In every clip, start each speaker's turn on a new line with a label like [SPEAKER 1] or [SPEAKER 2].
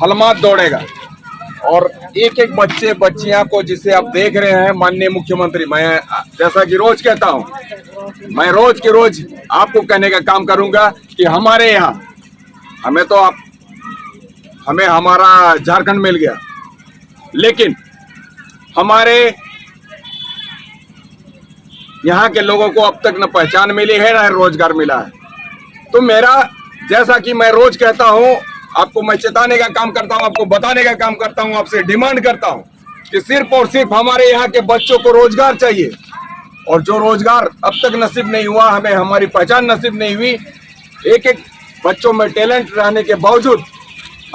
[SPEAKER 1] हलमात दौड़ेगा। और एक एक बच्चे बच्चियां को जिसे आप देख रहे हैं, माननीय मुख्यमंत्री, मैं जैसा कि रोज कहता हूं, मैं रोज के रोज आपको कहने का काम करूंगा कि हमारे यहाँ हमें हमारा झारखंड मिल गया, लेकिन हमारे यहाँ के लोगों को अब तक न पहचान मिली है न रोजगार मिला है। तो मेरा, जैसा कि मैं रोज कहता हूँ, आपको मैं चेताने का काम करता हूँ, आपको बताने का काम करता हूँ, आपसे डिमांड करता हूँ कि सिर्फ और सिर्फ हमारे यहाँ के बच्चों को रोजगार चाहिए। और जो रोजगार अब तक नसीब नहीं हुआ, हमें हमारी पहचान नसीब नहीं हुई, एक एक बच्चों में टैलेंट रहने के बावजूद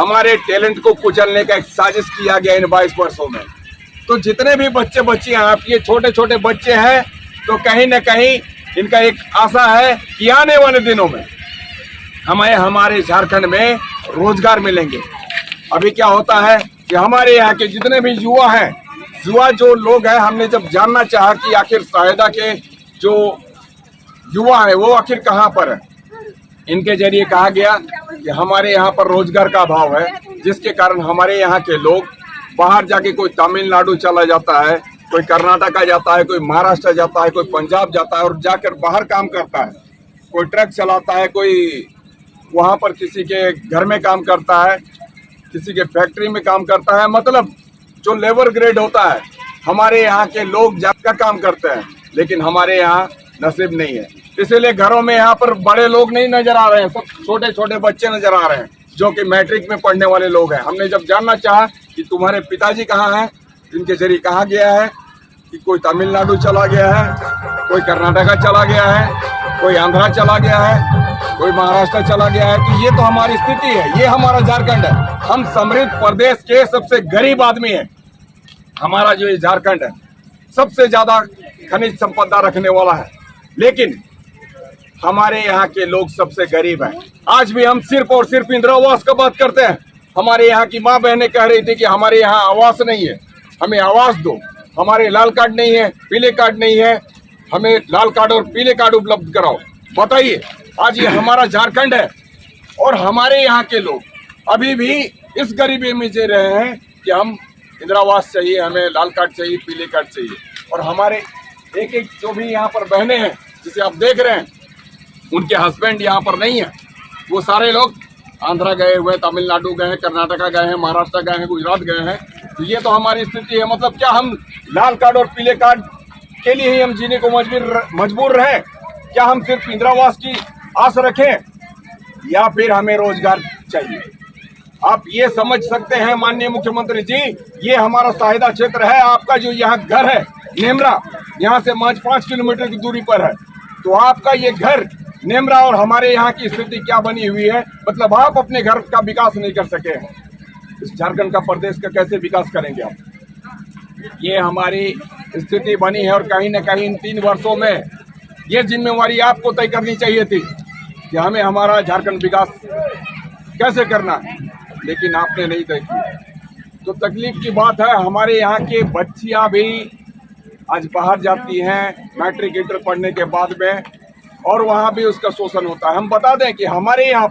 [SPEAKER 1] हमारे टैलेंट को कुचलने का एक साजिश किया गया इन 22 वर्षों में। तो जितने भी बच्चे बच्चियां, आप ये छोटे छोटे बच्चे हैं, तो कहीं न कहीं इनका एक आशा है कि आने वाले दिनों में हमें हमारे झारखंड में रोजगार मिलेंगे। अभी क्या होता है कि हमारे यहाँ के जितने भी युवा हैं, युवा जो लोग हैं, हमने जब जानना चाहा कि आखिर सहायता के जो युवा है वो आखिर कहाँ पर है, इनके जरिए कहा गया कि हमारे यहाँ पर रोजगार का अभाव है, जिसके कारण हमारे यहाँ के लोग बाहर जाके, कोई तमिलनाडु चला जाता है, कोई कर्नाटका जाता है, कोई महाराष्ट्र जाता है, कोई पंजाब जाता है और जाकर बाहर काम करता है। कोई ट्रक चलाता है, कोई वहाँ पर किसी के घर में काम करता है, किसी के फैक्ट्री में काम करता है। मतलब जो लेबर ग्रेड होता है, हमारे यहाँ के लोग जाकर काम करते हैं, लेकिन हमारे यहाँ नसीब नहीं है। इसीलिए घरों में यहाँ पर बड़े लोग नहीं नजर आ रहे हैं, सब छोटे छोटे बच्चे नजर आ रहे हैं जो कि मैट्रिक में पढ़ने वाले लोग हैं। हमने जब जानना चाहा कि तुम्हारे पिताजी कहाँ हैं, इनके जरिए कहा गया है कि कोई तमिलनाडु चला गया है, कोई कर्नाटका चला गया है, कोई आंध्रा चला गया है, कोई महाराष्ट्र चला गया है। तो ये तो हमारी स्थिति है, ये हमारा झारखंड है। हम समृद्ध प्रदेश के सबसे गरीब आदमी हैं। हमारा जो ये झारखंड है सबसे ज्यादा खनिज संपदा रखने वाला है, लेकिन हमारे यहाँ के लोग सबसे गरीब हैं। आज भी हम सिर्फ और सिर्फ इंदिरा आवास का बात करते हैं। हमारे यहाँ की माँ बहनें कह रही थी कि हमारे यहाँ आवास नहीं है, हमें आवास दो। हमारे लाल कार्ड नहीं है, पीले कार्ड नहीं है, हमें लाल कार्ड और पीले कार्ड उपलब्ध कराओ। बताइए, आज ये हमारा झारखंड है और हमारे यहाँ के लोग अभी भी इस गरीबी में जी रहे हैं कि हम इंदिरा आवास चाहिए, हमें लाल कार्ड चाहिए, पीले कार्ड चाहिए। और हमारे एक एक जो भी यहाँ पर बहनें हैं, जिसे आप देख रहे हैं, उनके हस्बैंड यहाँ पर नहीं है। वो सारे लोग आंध्रा गए हुए, तमिलनाडु गए हैं, कर्नाटका गए हैं, महाराष्ट्र गए हैं, गुजरात गए हैं। तो ये तो हमारी स्थिति है। मतलब क्या हम लाल कार्ड और पीले कार्ड के लिए ही हम जीने को मजबूर रहे? क्या हम सिर्फ इंदिरा आवास की आस रखें, या फिर हमें रोजगार चाहिए? आप ये समझ सकते हैं माननीय मुख्यमंत्री जी, ये हमारा सहायता क्षेत्र है। आपका जो यहाँ घर है नेमरा, यहाँ से महज 5 किलोमीटर की दूरी पर है। तो आपका ये घर नेमरा और हमारे यहाँ की स्थिति क्या बनी हुई है? मतलब आप अपने घर का विकास नहीं कर सके हैं, इस झारखंड का, प्रदेश का कैसे विकास करेंगे आप? ये हमारी स्थिति बनी है। और कहीं न कहीं इन 3 वर्षों में ये जिम्मेवारी आपको तय करनी चाहिए थी कि हमें हमारा झारखंड विकास कैसे करना है, लेकिन आपने नहीं तय किया। तो तकलीफ की बात है, हमारे यहाँ के बच्चियाँ भी आज बाहर जाती हैं मैट्रिक इंटर पढ़ने के बाद में, और वहाँ भी उसका शोषण होता है। हम बता दें कि हमारे यहाँ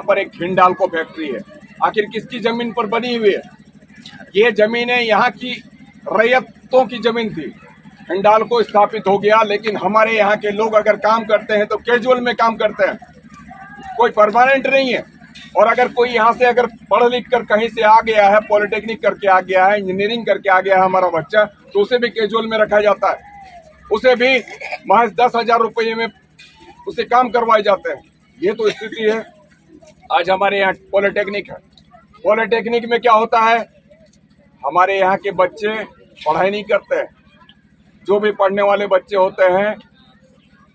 [SPEAKER 1] पर एक हिंडाल्को फैक्ट्री है। आखिर किसकी जमीन पर बनी हुई है? ये जमीनें यहाँ की रैयतों की जमीन थी। हिंडाल्को स्थापित हो गया, लेकिन हमारे यहाँ के लोग अगर काम करते हैं तो कैजुअल में काम करते हैं, कोई परमानेंट नहीं है। और अगर कोई यहाँ से अगर पढ़ लिख कर कहीं से आ गया है, पॉलिटेक्निक करके आ गया है, इंजीनियरिंग करके आ गया है हमारा बच्चा, तो उसे भी कैजुअल में रखा जाता है। उसे भी महज 10,000 रुपये में उसे काम करवाए जाते हैं। ये तो स्थिति है। आज हमारे यहाँ पॉलिटेक्निक है, पॉलिटेक्निक में क्या होता है, हमारे यहाँ के बच्चे पढ़ाई नहीं करते हैं। जो भी पढ़ने वाले बच्चे होते हैं,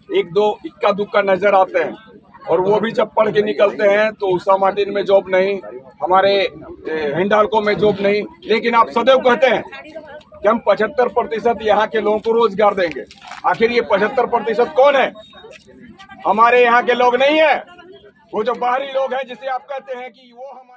[SPEAKER 1] 1-2 इक्का दुक्का नजर आते हैं, और वो भी जब पढ़ के निकलते हैं तो उषा मार्टिन में जॉब नहीं, हमारे हिंडाल्को में जॉब नहीं। लेकिन आप सदैव कहते हैं कि हम 75% यहाँ के लोगों को रोजगार देंगे। आखिर ये 75% कौन है? हमारे यहाँ के लोग नहीं है, वो जो बाहरी लोग हैं जिसे आप कहते हैं कि वो हमारे